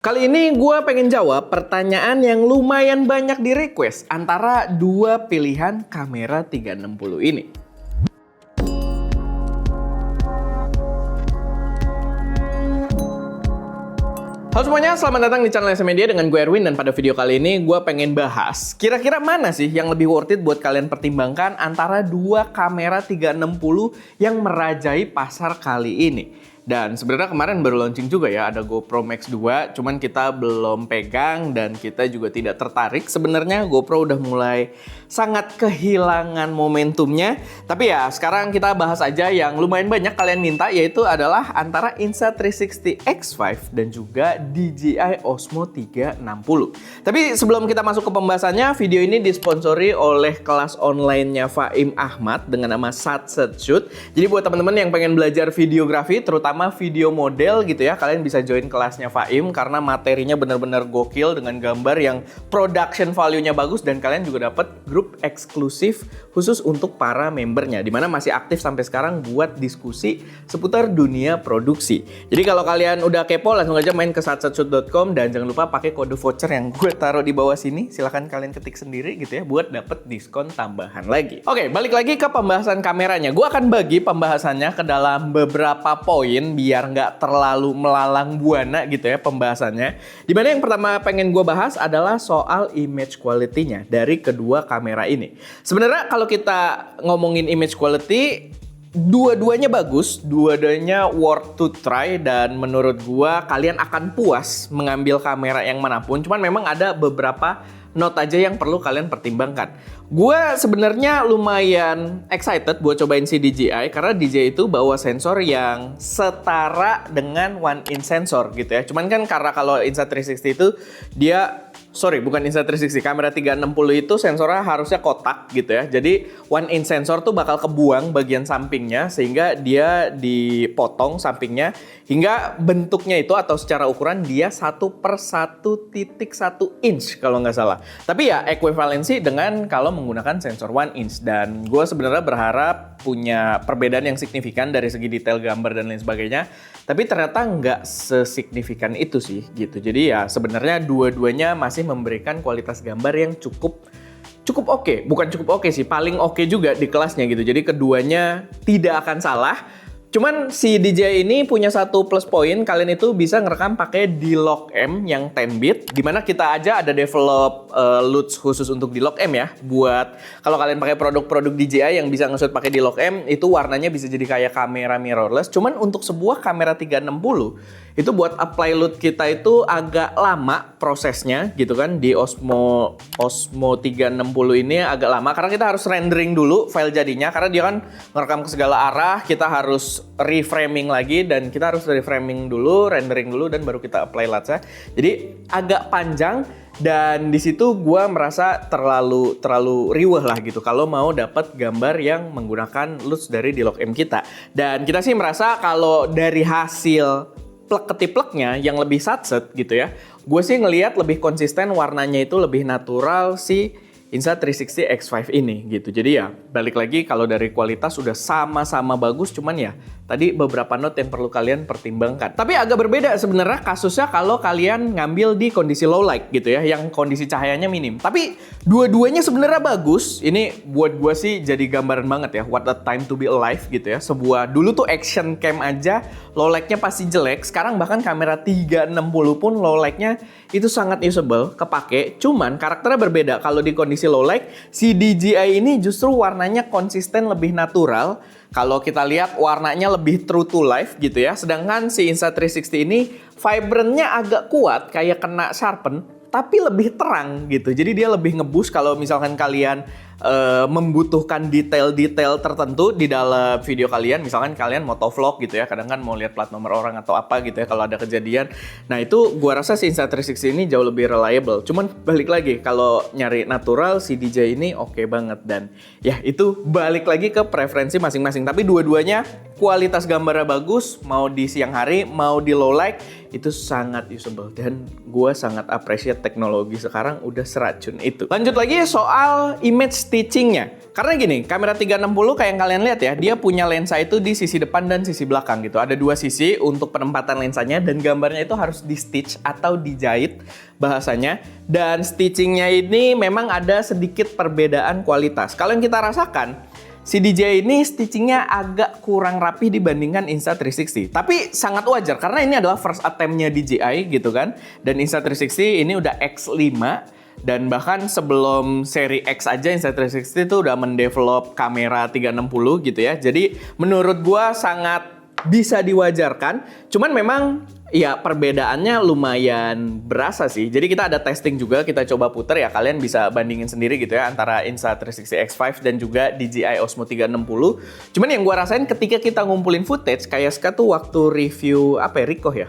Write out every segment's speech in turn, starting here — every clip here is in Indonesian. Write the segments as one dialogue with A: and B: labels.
A: Kali ini gue pengen jawab pertanyaan yang lumayan banyak di request antara dua pilihan kamera 360 ini. Halo semuanya, selamat datang di channel SM Media dengan gue Erwin, dan pada video kali ini gue pengen bahas kira-kira mana sih yang lebih worth it buat kalian pertimbangkan antara dua kamera 360 yang merajai pasar kali ini. Dan sebenarnya kemarin baru launching juga ya, ada GoPro Max 2, cuman kita belum pegang dan kita juga tidak tertarik. Sebenarnya GoPro udah mulai sangat kehilangan momentumnya. Tapi ya sekarang kita bahas aja yang lumayan banyak kalian minta, yaitu adalah antara Insta360 X5 dan juga DJI Osmo 360. Tapi sebelum kita masuk ke pembahasannya, video ini disponsori oleh kelas online-nya Faim Ahmad dengan nama Satset Shoot. Jadi buat teman-teman yang pengen belajar videografi, terutama video model gitu ya, kalian bisa join kelasnya Faim karena materinya benar-benar gokil dengan gambar yang production value-nya bagus, dan kalian juga dapat grup eksklusif khusus untuk para membernya, dimana masih aktif sampai sekarang buat diskusi seputar dunia produksi. Jadi kalau kalian udah kepo, langsung aja main ke satsetshoot.com dan jangan lupa pakai kode voucher yang gue taruh di bawah sini. Silahkan kalian ketik sendiri gitu ya buat dapet diskon tambahan lagi. Oke, balik lagi ke pembahasan kameranya. Gue akan bagi pembahasannya ke dalam beberapa poin biar nggak terlalu melalang buana gitu ya pembahasannya. Dimana yang pertama pengen gue bahas adalah soal image quality-nya dari kedua kamera ini. Sebenarnya kalau kita ngomongin image quality, dua-duanya bagus, dua-duanya worth to try, dan menurut gue kalian akan puas mengambil kamera yang manapun. Cuman memang ada beberapa note aja yang perlu kalian pertimbangkan. Gue sebenarnya lumayan excited buat cobain si DJI karena DJI itu bawa sensor yang setara dengan One Inch sensor gitu ya. Cuman kan karena kalau Insta360 itu bukan Insta360, kamera 360 itu sensornya harusnya kotak gitu ya. Jadi One Inch sensor tuh bakal kebuang bagian sampingnya sehingga dia dipotong sampingnya hingga bentuknya itu atau secara ukuran dia 1/1.1 inch kalau nggak salah. Tapi ya ekuivalensi dengan kalau menggunakan sensor One Inch, dan gue sebenarnya berharap punya perbedaan yang signifikan dari segi detail gambar dan lain sebagainya. Tapi ternyata nggak sesignifikan itu sih gitu. Jadi ya sebenarnya dua-duanya masih memberikan kualitas gambar yang cukup oke. Bukan cukup oke sih, paling oke juga di kelasnya gitu. Jadi keduanya tidak akan salah. Cuman si DJI ini punya satu plus point, kalian itu bisa ngerekam pakai D-Log-M yang 10 bit, dimana kita aja ada develop LUTs khusus untuk D-Log-M ya. Buat kalau kalian pakai produk-produk DJI yang bisa nge-shoot pakai D-Log-M, itu warnanya bisa jadi kayak kamera mirrorless. Cuman untuk sebuah kamera 360 itu buat apply LUT kita itu agak lama prosesnya gitu kan. Di Osmo 360 ini agak lama karena kita harus rendering dulu file jadinya, karena dia kan ngerekam ke segala arah. Kita harus reframing lagi, dan kita harus reframing dulu, rendering dulu, dan baru kita apply LUTs-nya. Jadi agak panjang, dan di situ gue merasa terlalu riweh lah gitu kalau mau dapat gambar yang menggunakan LUTs dari D-Log-M kita. Dan kita sih merasa kalau dari hasil plek-ketipleknya yang lebih satset gitu ya, gue sih ngelihat lebih konsisten, warnanya itu lebih natural si Insta360 X5 ini gitu. Jadi ya balik lagi, kalau dari kualitas sudah sama-sama bagus, cuman ya tadi beberapa note yang perlu kalian pertimbangkan. Tapi agak berbeda sebenarnya kasusnya kalau kalian ngambil di kondisi low light gitu ya, yang kondisi cahayanya minim. Tapi dua-duanya sebenarnya bagus. Ini buat gue sih jadi gambaran banget ya, what a time to be alive gitu ya. Sebuah dulu tuh action cam aja low light-nya pasti jelek. Sekarang bahkan kamera 360 pun low light-nya itu sangat usable, kepake. Cuman karakternya berbeda. Kalau di kondisi low light, si DJI ini justru warnanya konsisten, lebih natural. Kalau kita lihat warnanya lebih true to life gitu ya. Sedangkan si Insta360 ini vibrantnya agak kuat, kayak kena sharpen, tapi lebih terang gitu. Jadi dia lebih nge-boost kalau misalkan kalian membutuhkan detail-detail tertentu di dalam video kalian. Misalkan kalian motovlog gitu ya, kadang kan mau lihat plat nomor orang atau apa gitu ya kalau ada kejadian. Nah itu gua rasa si Insta360 ini jauh lebih reliable. Cuman balik lagi, kalau nyari natural, si DJI ini oke banget. Dan ya itu balik lagi ke preferensi masing-masing. Tapi dua-duanya kualitas gambarnya bagus, mau di siang hari, mau di low light, itu sangat usable. Dan gue sangat appreciate lihat teknologi sekarang udah seracun itu. Lanjut lagi soal image stitchingnya. Karena gini, kamera 360 kayak yang kalian lihat ya, dia punya lensa itu di sisi depan dan sisi belakang gitu. Ada dua sisi untuk penempatan lensanya dan gambarnya itu harus di stitch atau dijahit bahasanya. Dan stitchingnya ini memang ada sedikit perbedaan kualitas. Kalau yang kita rasakan, si DJI ini stitchingnya agak kurang rapi dibandingkan Insta360. Tapi sangat wajar karena ini adalah first attempt-nya DJI gitu kan. Dan Insta360 ini udah X5. Dan bahkan sebelum seri X aja Insta360 itu udah mendevelop kamera 360 gitu ya. Jadi menurut gua sangat bisa diwajarkan. Cuman memang ya perbedaannya lumayan berasa sih. Jadi kita ada testing juga, kita coba puter ya. Kalian bisa bandingin sendiri gitu ya antara Insta360 X5 dan juga DJI Osmo 360. Cuman yang gua rasain ketika kita ngumpulin footage, kayak Ska tuh waktu review apa ya, Ricoh ya?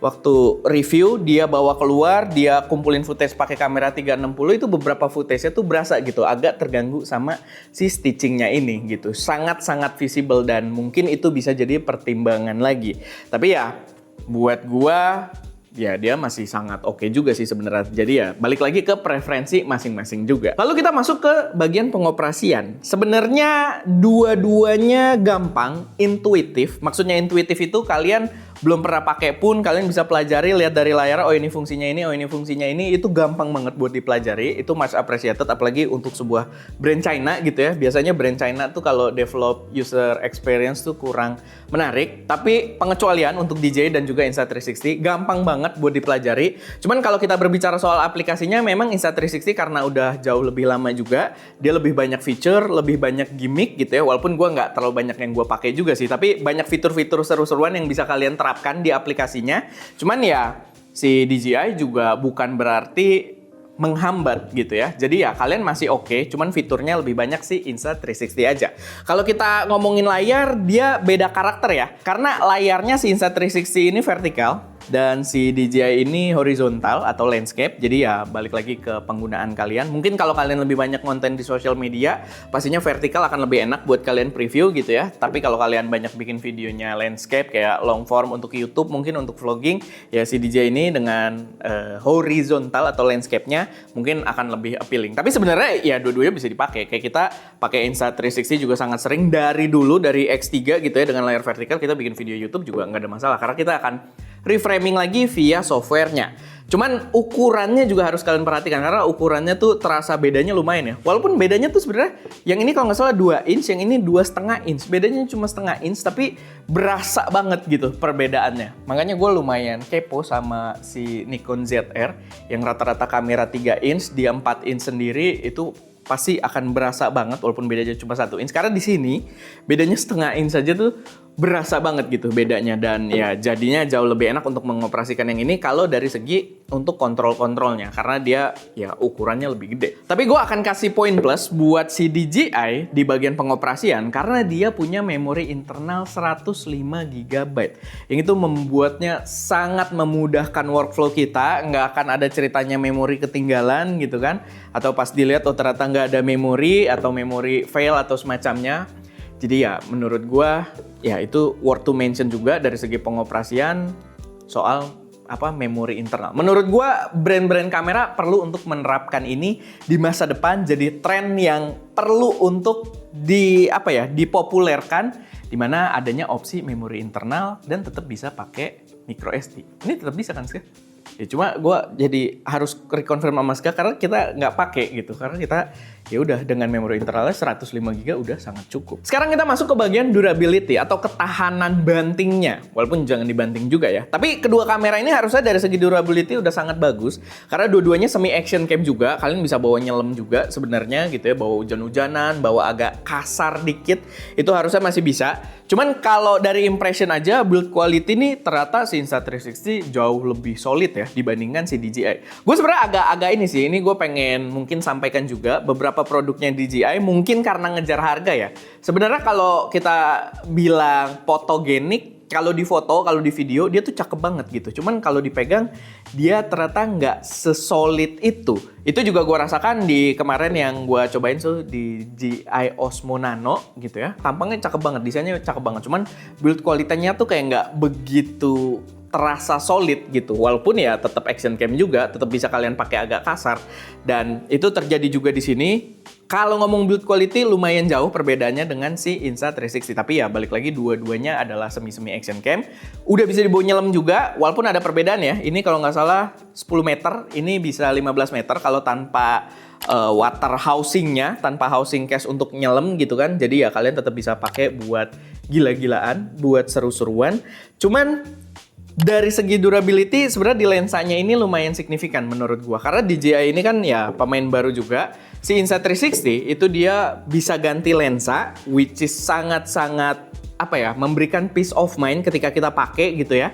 A: Waktu review dia bawa keluar, dia kumpulin footage pakai kamera 360 itu beberapa footage-nya tuh berasa gitu agak terganggu sama si stitchingnya ini gitu. Sangat-sangat visible dan mungkin itu bisa jadi pertimbangan lagi. Tapi ya buat gua ya dia masih sangat oke juga sih sebenarnya. Jadi ya balik lagi ke preferensi masing-masing juga. Lalu kita masuk ke bagian pengoperasian. Sebenarnya dua-duanya gampang, intuitif. Maksudnya intuitif itu kalian belum pernah pakai pun kalian bisa pelajari, lihat dari layar, oh ini fungsinya ini, oh ini fungsinya ini, itu gampang banget buat dipelajari. Itu much appreciated apalagi untuk sebuah brand China gitu ya. Biasanya brand China tuh kalau develop user experience tuh kurang menarik, tapi pengecualian untuk DJI dan juga Insta360 gampang banget buat dipelajari. Cuman kalau kita berbicara soal aplikasinya, memang Insta360 karena udah jauh lebih lama juga, dia lebih banyak feature, lebih banyak gimmick gitu ya. Walaupun gua nggak terlalu banyak yang gua pakai juga sih, tapi banyak fitur-fitur seru-seruan yang bisa kalian terapkan di aplikasinya. Cuman ya si DJI juga bukan berarti menghambat gitu ya. Jadi ya kalian masih oke, cuman fiturnya lebih banyak sih Insta360 aja. Kalau kita ngomongin layar, dia beda karakter ya. Karena layarnya si Insta360 ini vertikal dan si DJI ini horizontal atau landscape. Jadi ya balik lagi ke penggunaan kalian. Mungkin kalau kalian lebih banyak konten di sosial media, pastinya vertikal akan lebih enak buat kalian preview gitu ya. Tapi kalau kalian banyak bikin videonya landscape kayak long form untuk YouTube, mungkin untuk vlogging, ya si DJI ini dengan horizontal atau landscape-nya mungkin akan lebih appealing. Tapi sebenarnya ya dua-duanya bisa dipakai. Kayak kita pakai Insta360 juga sangat sering dari dulu, dari X3 gitu ya, dengan layar vertikal kita bikin video YouTube juga nggak ada masalah karena kita akan reframing lagi via softwarenya. Cuman ukurannya juga harus kalian perhatikan karena ukurannya tuh terasa bedanya lumayan ya. Walaupun bedanya tuh sebenarnya yang ini kalau nggak salah 2 inch, yang ini 2,5 inch. Bedanya cuma setengah inch tapi berasa banget gitu perbedaannya. Makanya gue lumayan kepo sama si Nikon ZR yang rata-rata kamera 3 inch, dia 4 inch sendiri itu pasti akan berasa banget walaupun bedanya cuma 1 inch. Karena di sini bedanya setengah inch saja tuh berasa banget gitu bedanya, dan ya jadinya jauh lebih enak untuk mengoperasikan yang ini kalau dari segi untuk kontrol-kontrolnya karena dia ya ukurannya lebih gede. Tapi gue akan kasih poin plus buat si DJI di bagian pengoperasian karena dia punya memori internal 105 GB. Yang itu membuatnya sangat memudahkan workflow kita, nggak akan ada ceritanya memori ketinggalan gitu kan, atau pas dilihat oh ternyata nggak ada memori atau memori fail atau semacamnya. Jadi ya menurut gua ya itu worth to mention juga dari segi pengoperasian soal memori internal. Menurut gua brand-brand kamera perlu untuk menerapkan ini di masa depan jadi tren yang perlu untuk dipopulerkan, di mana adanya opsi memori internal dan tetap bisa pakai micro SD. Ini tetap bisa kan sih? Ya cuma gue jadi harus reconfirm sama Ska karena kita nggak pakai gitu, karena kita ya udah dengan memori internalnya 105 GB udah sangat cukup. Sekarang kita masuk ke bagian durability atau ketahanan bantingnya, walaupun jangan dibanting juga ya. Tapi kedua kamera ini harusnya dari segi durability udah sangat bagus karena dua-duanya semi action cam juga. Kalian bisa bawa nyelam juga sebenarnya gitu ya, bawa hujan-hujanan, bawa agak kasar dikit itu harusnya masih bisa. Cuman kalau dari impression aja, build quality nih ternyata si Insta360 jauh lebih solid ya dibandingkan si DJI. Gue sebenarnya agak ini sih, ini gue pengen mungkin sampaikan juga beberapa produknya DJI mungkin karena ngejar harga ya. Sebenarnya kalau kita bilang fotogenik, kalau di foto, kalau di video dia tuh cakep banget gitu. Cuman kalau dipegang dia ternyata nggak sesolid itu. Itu juga gue rasakan di kemarin yang gue cobain tuh di DJI Osmo Nano gitu ya. Tampangnya cakep banget, desainnya cakep banget. Cuman build kualitasnya tuh kayak nggak begitu terasa solid gitu. Walaupun ya tetap action cam juga, tetap bisa kalian pakai agak kasar. Dan itu terjadi juga di sini. Kalau ngomong build quality lumayan jauh perbedaannya dengan si Insta360. Tapi ya balik lagi dua-duanya adalah semi-semi action cam. Udah bisa dibawa nyelam juga, walaupun ada perbedaan ya. Ini kalau nggak salah 10 meter, ini bisa 15 meter kalau tanpa water housingnya, tanpa housing case untuk nyelam gitu kan. Jadi ya kalian tetap bisa pakai buat gila-gilaan, buat seru-seruan. Cuman dari segi durability sebenarnya di lensanya ini lumayan signifikan menurut gua. Karena DJI ini kan ya pemain baru juga. Si Insta360 itu dia bisa ganti lensa, which is sangat-sangat memberikan peace of mind ketika kita pakai gitu ya.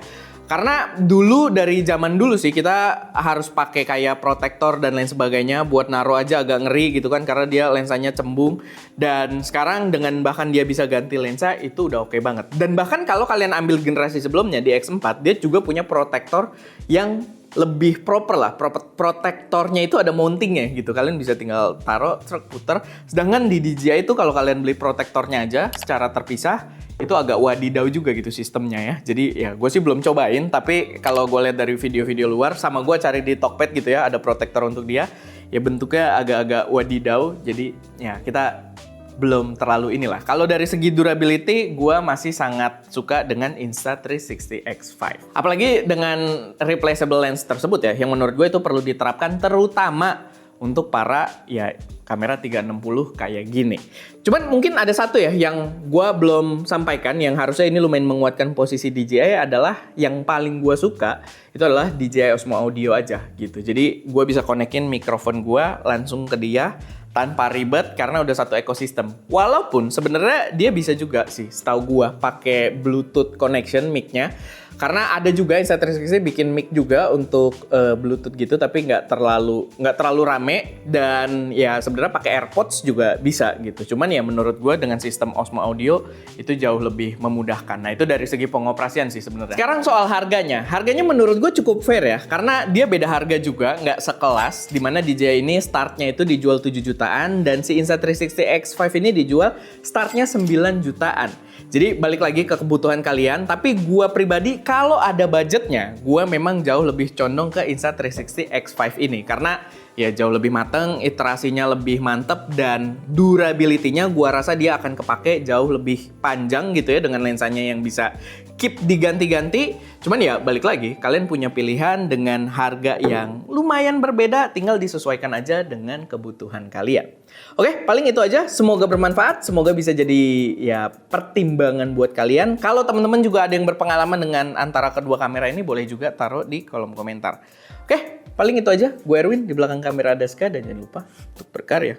A: Karena dulu dari zaman dulu sih kita harus pakai kayak protektor dan lain sebagainya buat naruh aja agak ngeri gitu kan karena dia lensanya cembung. Dan sekarang dengan bahkan dia bisa ganti lensa itu udah oke banget. Dan bahkan kalau kalian ambil generasi sebelumnya di X4 dia juga punya protektor yang lebih proper lah. Protektornya itu ada mountingnya gitu. Kalian bisa tinggal taruh, puter. Sedangkan di DJI itu kalau kalian beli protektornya aja secara terpisah itu agak wadidaw juga gitu sistemnya ya. Jadi ya gue sih belum cobain, tapi kalau gue lihat dari video-video luar sama gue cari di Tokped gitu ya, ada protektor untuk dia. Ya bentuknya agak-agak wadidaw, jadi ya kita belum terlalu inilah. Kalau dari segi durability, gue masih sangat suka dengan Insta360 X5. Apalagi dengan replaceable lens tersebut ya, yang menurut gue itu perlu diterapkan terutama untuk para ya kamera 360 kayak gini. Cuman mungkin ada satu ya yang gue belum sampaikan yang harusnya ini lumayan menguatkan posisi DJI adalah yang paling gue suka itu adalah DJI Osmo Audio aja gitu. Jadi gue bisa konekin mikrofon gue langsung ke dia tanpa ribet karena udah satu ekosistem. Walaupun sebenarnya dia bisa juga sih setahu gue pakai Bluetooth connection mic-nya. Karena ada juga Insta360 bikin mic juga untuk Bluetooth gitu, tapi nggak terlalu rame dan ya sebenarnya pakai AirPods juga bisa gitu. Cuman ya menurut gue dengan sistem Osmo Audio itu jauh lebih memudahkan. Nah itu dari segi pengoperasian sih sebenarnya. Sekarang soal harganya menurut gue cukup fair ya, karena dia beda harga juga, nggak sekelas. Dimana DJI ini startnya itu dijual 7 jutaan dan si Insta360 X5 ini dijual startnya 9 jutaan. Jadi balik lagi ke kebutuhan kalian, tapi gua pribadi kalau ada budgetnya, gua memang jauh lebih condong ke Insta360 X5 ini karena ya jauh lebih mateng, iterasinya lebih mantep dan durability-nya gua rasa dia akan kepake jauh lebih panjang gitu ya dengan lensanya yang bisa keep diganti-ganti. Cuman ya balik lagi, kalian punya pilihan dengan harga yang lumayan berbeda, tinggal disesuaikan aja dengan kebutuhan kalian. Oke, paling itu aja. Semoga bermanfaat, semoga bisa jadi ya pertimbangan buat kalian. Kalau teman-teman juga ada yang berpengalaman dengan antara kedua kamera ini, boleh juga taruh di kolom komentar. Oke, paling itu aja. Gue Erwin, di belakang kamera ada Ska, dan jangan lupa untuk berkarya.